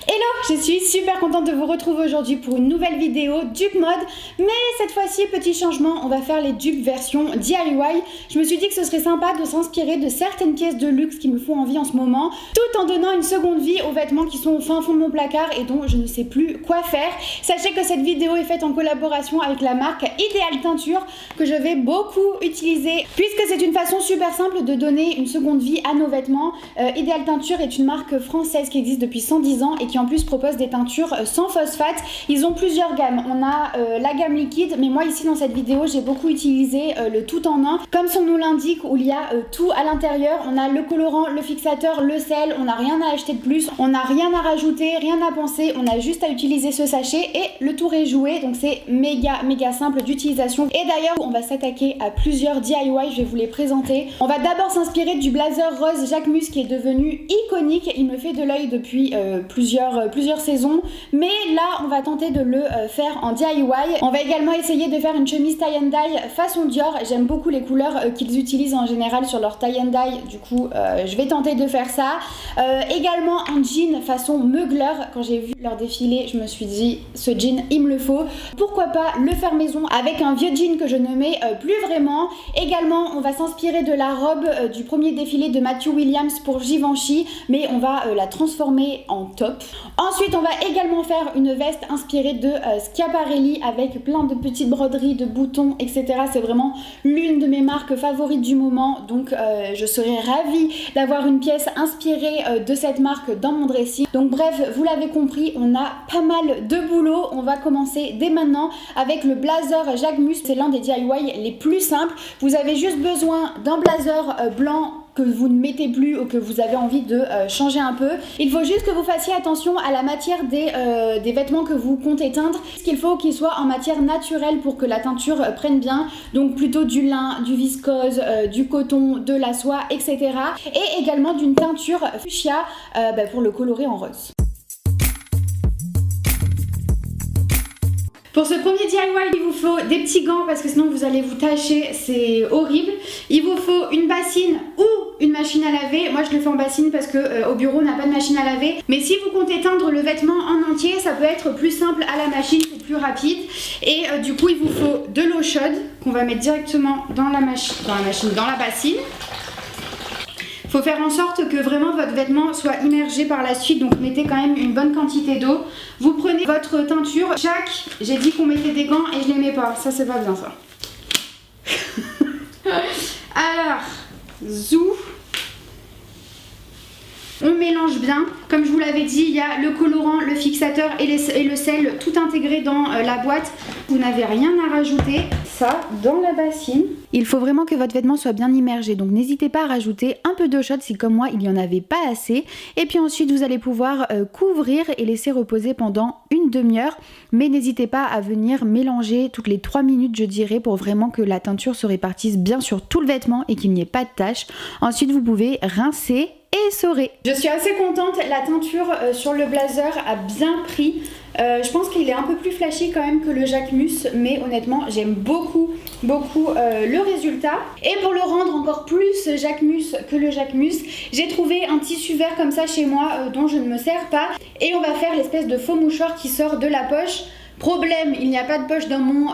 Hello, je suis super contente de vous retrouver aujourd'hui pour une nouvelle vidéo dupe mode, mais cette fois-ci, petit changement, on va faire les dupes version DIY. Je me suis dit que ce serait sympa de s'inspirer de certaines pièces de luxe qui me font envie en ce moment, tout en donnant une seconde vie aux vêtements qui sont au fin fond de mon placard et dont je ne sais plus quoi faire. Sachez que cette vidéo est faite en collaboration avec la marque Ideal Teinture, que je vais beaucoup utiliser, puisque c'est une façon super simple de donner une seconde vie à nos vêtements. Ideal Teinture est une marque française qui existe depuis 110 ans et qui en plus propose des teintures sans phosphate. Ils ont plusieurs gammes. On a la gamme liquide, mais moi ici dans cette vidéo j'ai beaucoup utilisé le tout en un, comme son nom l'indique, où il y a tout à l'intérieur. On a le colorant, le fixateur, le sel, on n'a rien à acheter de plus, on n'a rien à rajouter, rien à penser, on a juste à utiliser ce sachet et le tour est joué. Donc c'est méga simple d'utilisation. Et d'ailleurs on va s'attaquer à plusieurs DIY, je vais vous les présenter. On va d'abord s'inspirer du blazer rose Jacquemus qui est devenu iconique. Il me fait de l'œil depuis plusieurs saisons, mais là on va tenter de le faire en DIY. On va également essayer de faire une chemise tie and dye façon Dior. J'aime beaucoup les couleurs qu'ils utilisent en général sur leur tie and dye, du coup je vais tenter de faire ça. Également un jean façon Mugler. Quand j'ai vu leur défilé, je me suis dit ce jean il me le faut. Pourquoi pas le faire maison avec un vieux jean que je ne mets plus vraiment. Également on va s'inspirer de la robe du premier défilé de Matthew Williams pour Givenchy, mais on va la transformer en top. Ensuite on va également faire une veste inspirée de Schiaparelli avec plein de petites broderies, de boutons, etc. C'est vraiment l'une de mes marques favorites du moment, donc je serais ravie d'avoir une pièce inspirée de cette marque dans mon dressing. Donc bref, vous l'avez compris, on a pas mal de boulot. On va commencer dès maintenant avec le blazer Jacquemus. C'est l'un des DIY les plus simples. Vous avez juste besoin d'un blazer blanc que vous ne mettez plus ou que vous avez envie de changer un peu. Il faut juste que vous fassiez attention à la matière des vêtements que vous comptez teindre. Ce qu'il faut qu'il soit en matière naturelle pour que la teinture prenne bien, donc plutôt du lin, du viscose, du coton, de la soie, etc. Et également d'une teinture fuchsia pour le colorer en rose. Pour ce premier DIY, il vous faut des petits gants parce que sinon vous allez vous tacher, c'est horrible. Il vous faut une bassine ou une machine à laver. Moi je le fais en bassine parce que au bureau on n'a pas de machine à laver. Mais si vous comptez teindre le vêtement en entier, ça peut être plus simple à la machine, c'est plus rapide. Et du coup il vous faut de l'eau chaude qu'on va mettre directement dans la bassine. Faut faire en sorte que vraiment votre vêtement soit immergé par la suite, donc mettez quand même une bonne quantité d'eau. Vous prenez votre teinture, j'ai dit qu'on mettait des gants et je les mets pas, ça c'est pas bien ça. Alors, zou. On mélange bien, comme je vous l'avais dit, il y a le colorant, le fixateur et le sel tout intégré dans la boîte. Vous n'avez rien à rajouter, ça dans la bassine. Il faut vraiment que votre vêtement soit bien immergé, donc n'hésitez pas à rajouter un peu d'eau chaude si comme moi il n'y en avait pas assez. Et puis ensuite vous allez pouvoir couvrir et laisser reposer pendant une demi-heure, mais n'hésitez pas à venir mélanger toutes les 3 minutes je dirais, pour vraiment que la teinture se répartisse bien sur tout le vêtement et qu'il n'y ait pas de taches. Ensuite vous pouvez rincer et essorer. Je suis assez contente, la teinture sur le blazer a bien pris. Je pense qu'il est un peu plus flashy quand même que le Jacquemus, mais honnêtement j'aime beaucoup le résultat. Et pour le rendre encore plus Jacquemus que le Jacquemus, j'ai trouvé un tissu vert comme ça chez moi dont je ne me sers pas, et on va faire l'espèce de faux mouchoir qui sort de la poche. Problème, il n'y a pas de poche dans mon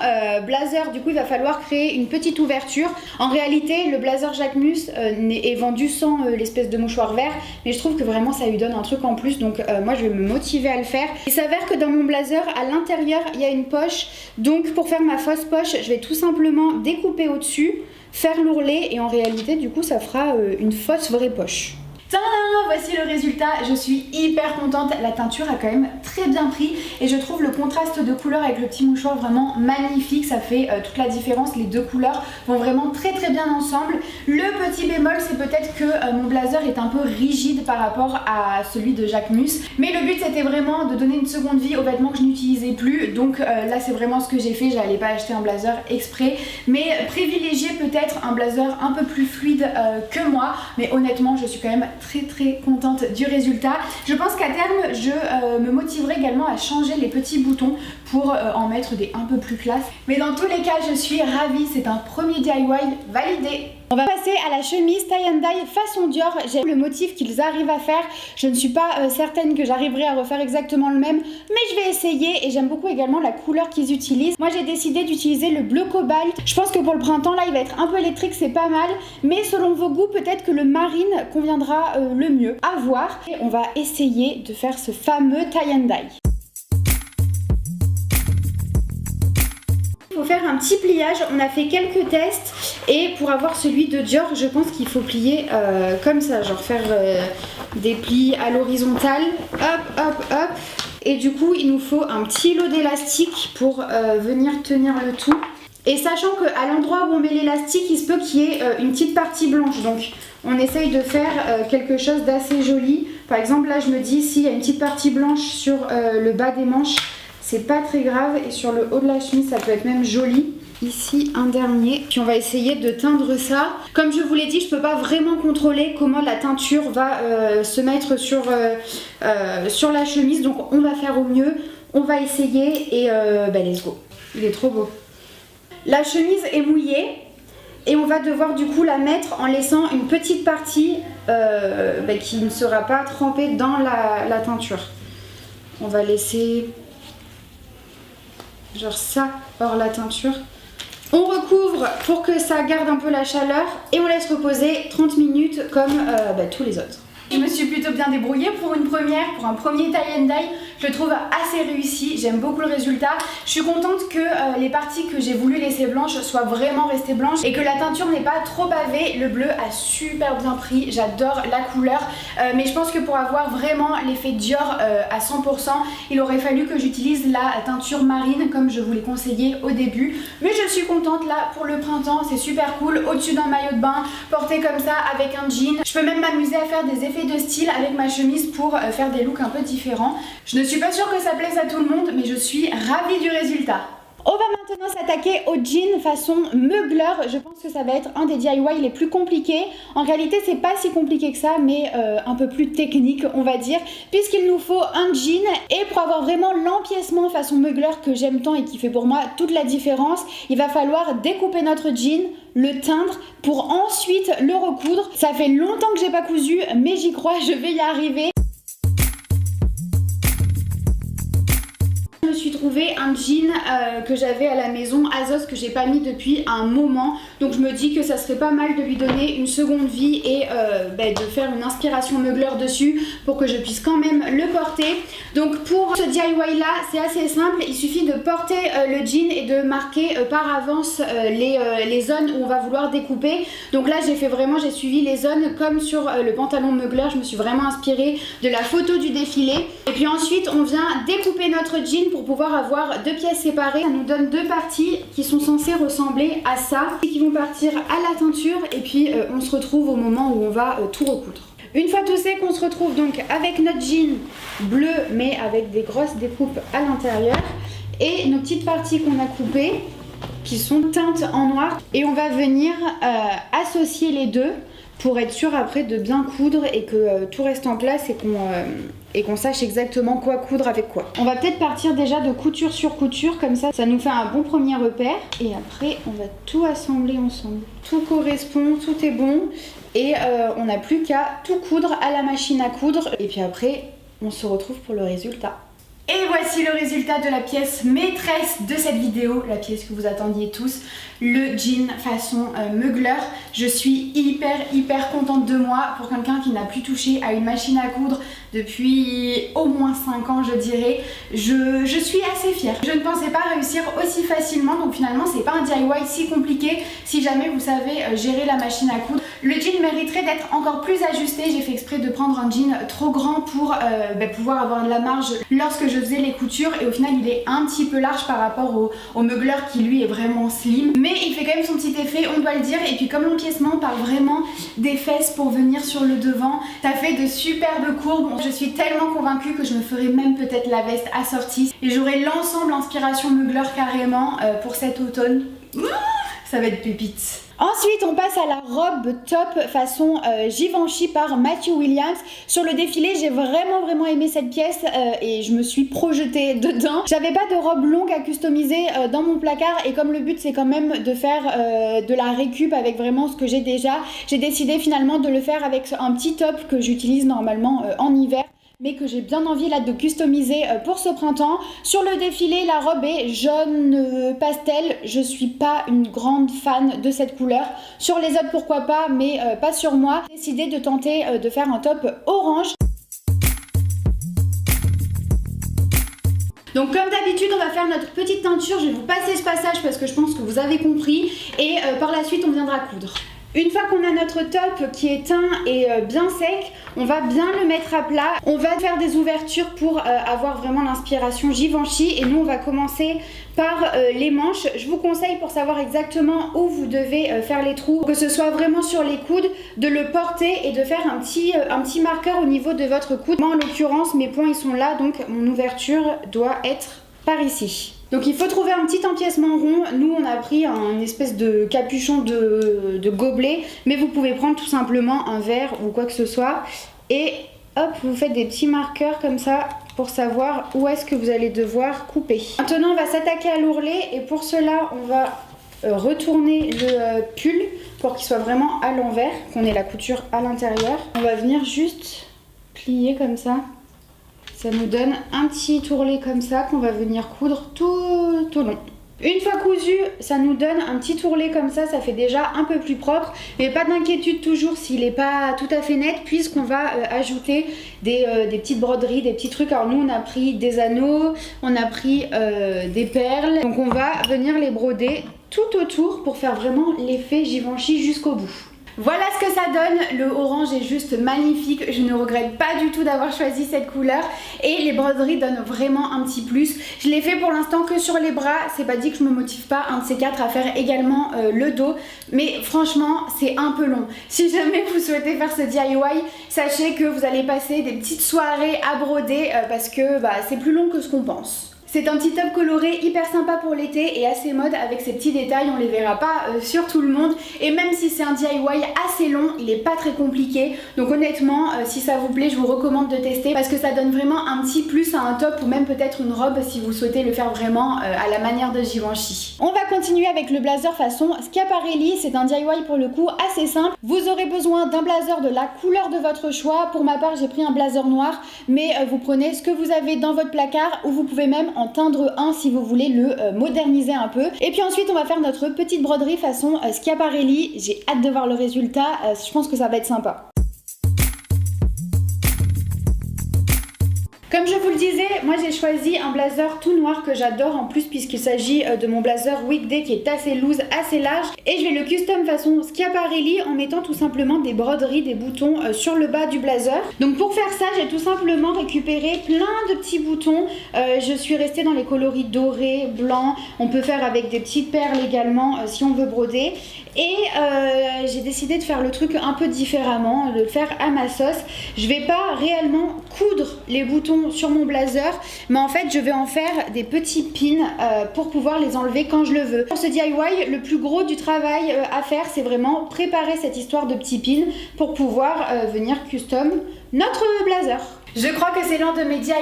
blazer, du coup il va falloir créer une petite ouverture. En réalité le blazer Jacquemus est vendu sans l'espèce de mouchoir vert, mais je trouve que vraiment ça lui donne un truc en plus, donc moi je vais me motiver à le faire. Il s'avère que dans mon blazer à l'intérieur il y a une poche, donc pour faire ma fausse poche je vais tout simplement découper au dessus, faire l'ourlet, et en réalité du coup ça fera une fausse vraie poche. Tadam, voici le résultat, je suis hyper contente, la teinture a quand même très bien pris et je trouve le contraste de couleurs avec le petit mouchoir vraiment magnifique, ça fait toute la différence, les deux couleurs vont vraiment très bien ensemble. Le petit bémol c'est peut-être que mon blazer est un peu rigide par rapport à celui de Jacquemus, mais le but c'était vraiment de donner une seconde vie aux vêtements que je n'utilisais plus, donc là c'est vraiment ce que j'ai fait, j'allais pas acheter un blazer exprès, mais privilégier peut-être un blazer un peu plus fluide que moi, mais honnêtement je suis quand même très contente du résultat. Je pense qu'à terme je me motiverai également à changer les petits boutons pour en mettre des un peu plus classe, mais dans tous les cas je suis ravie, c'est un premier DIY validé. On va passer à la chemise tie and dye façon Dior. J'aime le motif qu'ils arrivent à faire. Je ne suis pas certaine que j'arriverai à refaire exactement le même, mais je vais essayer et j'aime beaucoup également la couleur qu'ils utilisent. Moi j'ai décidé d'utiliser le bleu cobalt. Je pense que pour le printemps là il va être un peu électrique, c'est pas mal, mais selon vos goûts peut-être que le marine conviendra le mieux. À voir. Et on va essayer de faire ce fameux tie and dye. Il faut faire un petit pliage, on a fait quelques tests et pour avoir celui de Dior je pense qu'il faut plier comme ça, genre faire des plis à l'horizontale, hop hop hop, et du coup il nous faut un petit lot d'élastique pour venir tenir le tout. Et sachant qu'à l'endroit où on met l'élastique il se peut qu'il y ait une petite partie blanche, donc on essaye de faire quelque chose d'assez joli. Par exemple là je me dis s'il y a une petite partie blanche sur le bas des manches, c'est pas très grave, et sur le haut de la chemise ça peut être même joli. Ici un dernier, puis on va essayer de teindre ça. Comme je vous l'ai dit, je peux pas vraiment contrôler comment la teinture va se mettre sur la chemise, donc on va faire au mieux, on va essayer et let's go. Il est trop beau. La chemise est mouillée et on va devoir du coup la mettre en laissant une petite partie qui ne sera pas trempée dans la teinture. On va laisser genre ça hors la teinture. On recouvre pour que ça garde un peu la chaleur et on laisse reposer 30 minutes comme tous les autres. Je me suis plutôt bien débrouillée pour une première, pour un premier tie and dye. Je le trouve assez réussi, j'aime beaucoup le résultat. Je suis contente que les parties que j'ai voulu laisser blanches soient vraiment restées blanches et que la teinture n'est pas trop pavée. Le bleu a super bien pris, j'adore la couleur. Mais je pense que pour avoir vraiment l'effet Dior à 100%, il aurait fallu que j'utilise la teinture marine comme je vous l'ai conseillé au début. Mais je suis contente là pour le printemps, c'est super cool. Au-dessus d'un maillot de bain, porté comme ça avec un jean. Je peux même m'amuser à faire des effets de style avec ma chemise pour faire des looks un peu différents. Je ne suis pas sûre que ça plaise à tout le monde, mais je suis ravie du résultat. On va maintenant s'attaquer au jean façon meugleur. Je pense que ça va être un des DIY les plus compliqués. En réalité c'est pas si compliqué que ça, mais un peu plus technique on va dire, puisqu'il nous faut un jean. Et pour avoir vraiment l'empiècement façon meugleur que j'aime tant et qui fait pour moi toute la différence, il va falloir découper notre jean, le teindre pour ensuite le recoudre. Ça fait longtemps que j'ai pas cousu, mais j'y crois, je vais y arriver. Je me suis trouvé un jean que j'avais à la maison, Azos, que j'ai pas mis depuis un moment, donc je me dis que ça serait pas mal de lui donner une seconde vie et de faire une inspiration meugleur dessus pour que je puisse quand même le porter. Donc pour ce DIY là c'est assez simple, il suffit de porter le jean et de marquer par avance les zones où on va vouloir découper. Donc là j'ai suivi les zones comme sur le pantalon meugleur, je me suis vraiment inspirée de la photo du défilé. Et puis ensuite on vient découper notre jean pour pouvoir avoir deux pièces séparées. Ça nous donne deux parties qui sont censées ressembler à ça, qui vont partir à la teinture et puis on se retrouve au moment où on va tout recoudre. Une fois tout c'est qu'on se retrouve donc avec notre jean bleu mais avec des grosses découpes à l'intérieur et nos petites parties qu'on a coupées qui sont teintes en noir, et on va venir associer les deux pour être sûr après de bien coudre et que tout reste en place et qu'on sache exactement quoi coudre avec quoi. On va peut-être partir déjà de couture sur couture, comme ça nous fait un bon premier repère, et après on va tout assembler ensemble. Tout correspond, tout est bon, et on n'a plus qu'à tout coudre à la machine à coudre, et puis après on se retrouve pour le résultat. Et voici le résultat de la pièce maîtresse de cette vidéo, la pièce que vous attendiez tous, le jean façon meugleur. Je suis hyper contente de moi pour quelqu'un qui n'a plus touché à une machine à coudre depuis au moins 5 ans je dirais. Je suis assez fière. Je ne pensais pas réussir aussi facilement, donc finalement c'est pas un DIY si compliqué si jamais vous savez gérer la machine à coudre. Le jean mériterait d'être encore plus ajusté, j'ai fait exprès de prendre un jean trop grand pour pouvoir avoir de la marge lorsque je faisais les coutures, et au final il est un petit peu large par rapport au meugleur qui lui est vraiment slim, mais il fait quand même son petit effet, on doit le dire. Et puis comme l'empiècement parle vraiment des fesses pour venir sur le devant, ça fait de superbes courbes. Je suis tellement convaincue que je me ferai même peut-être la veste assortie et j'aurai l'ensemble inspiration meugleur carrément pour cet automne. Ça va être pépite. Ensuite, on passe à la robe top façon Givenchy par Matthew Williams. Sur le défilé, j'ai vraiment aimé cette pièce et je me suis projetée dedans. J'avais pas de robe longue à customiser dans mon placard et comme le but c'est quand même de faire de la récup avec vraiment ce que j'ai déjà, j'ai décidé finalement de le faire avec un petit top que j'utilise normalement en hiver, mais que j'ai bien envie là de customiser pour ce printemps. Sur le défilé, la robe est jaune pastel. Je suis pas une grande fan de cette couleur. Sur les autres, pourquoi pas, mais pas sur moi. J'ai décidé de tenter de faire un top orange. Donc comme d'habitude, on va faire notre petite teinture. Je vais vous passer ce passage parce que je pense que vous avez compris. Et par la suite, on viendra coudre. Une fois qu'on a notre top qui est teint et bien sec, on va bien le mettre à plat. On va faire des ouvertures pour avoir vraiment l'inspiration Givenchy. Et nous, on va commencer par les manches. Je vous conseille, pour savoir exactement où vous devez faire les trous, que ce soit vraiment sur les coudes, de le porter et de faire un petit marqueur au niveau de votre coude. Moi, en l'occurrence, mes points, ils sont là, donc mon ouverture doit être par ici. Donc il faut trouver un petit empiècement rond. Nous on a pris un espèce de capuchon de gobelet, mais vous pouvez prendre tout simplement un verre ou quoi que ce soit. Et hop, vous faites des petits marqueurs comme ça pour savoir où est-ce que vous allez devoir couper. Maintenant on va s'attaquer à l'ourlet et pour cela on va retourner le pull pour qu'il soit vraiment à l'envers, qu'on ait la couture à l'intérieur. On va venir juste plier comme ça. Ça nous donne un petit ourlet comme ça qu'on va venir coudre tout au long. Une fois cousu, ça nous donne un petit ourlet comme ça fait déjà un peu plus propre. Mais pas d'inquiétude toujours s'il n'est pas tout à fait net, puisqu'on va ajouter des petites broderies, des petits trucs. Alors nous on a pris des anneaux, on a pris des perles. Donc on va venir les broder tout autour pour faire vraiment l'effet Givenchy jusqu'au bout. Voilà ce que ça donne, le orange est juste magnifique, je ne regrette pas du tout d'avoir choisi cette couleur et les broderies donnent vraiment un petit plus. Je l'ai fait pour l'instant que sur les bras, c'est pas dit que je me motive pas un de ces quatre à faire également le dos, mais franchement c'est un peu long. Si jamais vous souhaitez faire ce DIY, sachez que vous allez passer des petites soirées à broder parce que c'est plus long que ce qu'on pense. C'est un petit top coloré hyper sympa pour l'été et assez mode avec ces petits détails, on les verra pas sur tout le monde. Et même si c'est un DIY assez long, il est pas très compliqué. Donc honnêtement, si ça vous plaît, je vous recommande de tester parce que ça donne vraiment un petit plus à un top ou même peut-être une robe si vous souhaitez le faire vraiment à la manière de Givenchy. On va continuer avec le blazer façon Schiaparelli. C'est un DIY pour le coup assez simple. Vous aurez besoin d'un blazer de la couleur de votre choix. Pour ma part, j'ai pris un blazer noir, mais vous prenez ce que vous avez dans votre placard ou vous pouvez même en teindre un si vous voulez le moderniser un peu. Et puis ensuite on va faire notre petite broderie façon Schiaparelli. J'ai hâte de voir le résultat, je pense que ça va être sympa. Comme je vous le disais, moi j'ai choisi un blazer tout noir que j'adore en plus puisqu'il s'agit de mon blazer weekday qui est assez loose, assez large. Et je vais le custom façon Schiaparelli en mettant tout simplement des broderies, des boutons sur le bas du blazer. Donc pour faire ça, j'ai tout simplement récupéré plein de petits boutons. Je suis restée dans les coloris dorés, blancs. On peut faire avec des petites perles également si on veut broder. Et j'ai décidé de faire le truc un peu différemment, de le faire à ma sauce. Je vais pas réellement coudre les boutons sur mon blazer, mais en fait je vais en faire des petits pins pour pouvoir les enlever quand je le veux. Pour ce DIY, le plus gros du travail à faire, c'est vraiment préparer cette histoire de petits pins pour pouvoir venir custom notre blazer. Je crois que c'est l'un de mes DIY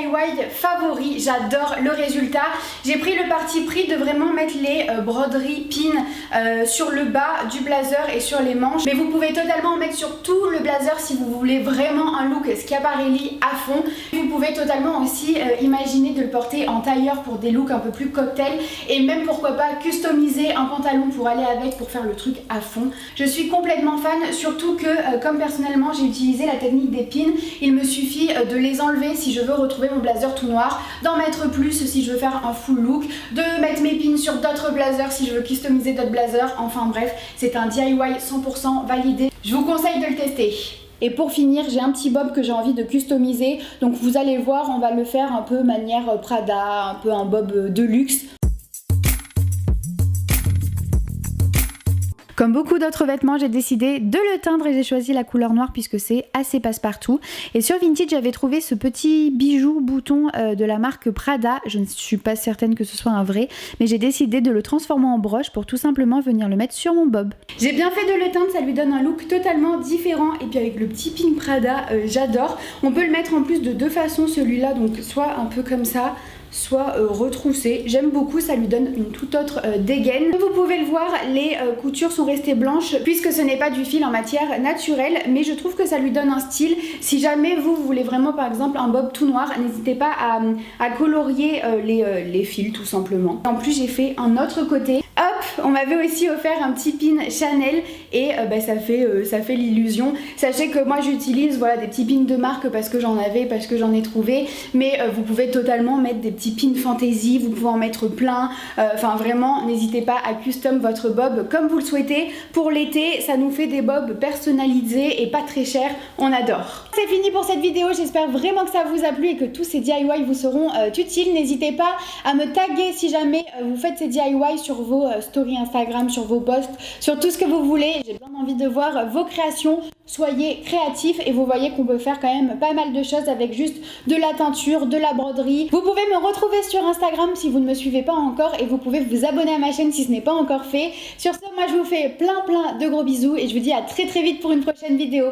favoris, j'adore le résultat. J'ai pris le parti pris de vraiment mettre les broderies pins sur le bas du blazer et sur les manches. Mais vous pouvez totalement en mettre sur tout le blazer si vous voulez vraiment un look Schiaparelli à fond. Vous pouvez totalement aussi imaginer de le porter en tailleur pour des looks un peu plus cocktail. Et même pourquoi pas customiser un pantalon pour aller avec, pour faire le truc à fond. Je suis complètement fan, surtout que comme personnellement j'ai utilisé la technique des pins, il me suffit de les enlever si je veux retrouver mon blazer tout noir, d'en mettre plus si je veux faire un full look, de mettre mes pins sur d'autres blazers si je veux customiser d'autres blazers. Enfin bref, c'est un DIY 100% validé. Je vous conseille de le tester. Et pour finir, j'ai un petit bob que j'ai envie de customiser. Donc vous allez voir, on va le faire un peu manière Prada, un peu un bob de luxe. Comme beaucoup d'autres vêtements, j'ai décidé de le teindre et j'ai choisi la couleur noire puisque c'est assez passe-partout. Et sur Vinted, j'avais trouvé ce petit bijou bouton de la marque Prada. Je ne suis pas certaine que ce soit un vrai, mais j'ai décidé de le transformer en broche pour tout simplement venir le mettre sur mon bob. J'ai bien fait de le teindre, ça lui donne un look totalement différent. Et puis avec le petit pin Prada, j'adore. On peut le mettre en plus de deux façons, celui-là, donc soit un peu comme ça, soit retroussé. J'aime beaucoup, ça lui donne une toute autre dégaine. Vous pouvez le voir, les coutures sont restées blanches puisque ce n'est pas du fil en matière naturelle, mais je trouve que ça lui donne un style. Si jamais vous voulez vraiment par exemple un bob tout noir, n'hésitez pas à colorier les fils tout simplement. En plus j'ai fait un autre côté. Hop, on m'avait aussi offert un petit pin Chanel et ça fait l'illusion. Sachez que moi j'utilise voilà, des petits pins de marque parce que j'en avais, parce que j'en ai trouvé, mais vous pouvez totalement mettre des petits pins fantasy, vous pouvez en mettre plein, enfin vraiment n'hésitez pas à custom votre bob comme vous le souhaitez. Pour l'été ça nous fait des bobs personnalisés et pas très chers, on adore. C'est fini pour cette vidéo, j'espère vraiment que ça vous a plu et que tous ces DIY vous seront utiles. N'hésitez pas à me taguer si jamais vous faites ces DIY sur vos stories Instagram, sur vos posts, sur tout ce que vous voulez. J'ai bien envie de voir vos créations. Soyez créatifs et vous voyez qu'on peut faire quand même pas mal de choses avec juste de la teinture, de la broderie. Vous pouvez me retrouver sur Instagram si vous ne me suivez pas encore et vous pouvez vous abonner à ma chaîne si ce n'est pas encore fait. Sur ce, moi je vous fais plein de gros bisous et je vous dis à très vite pour une prochaine vidéo.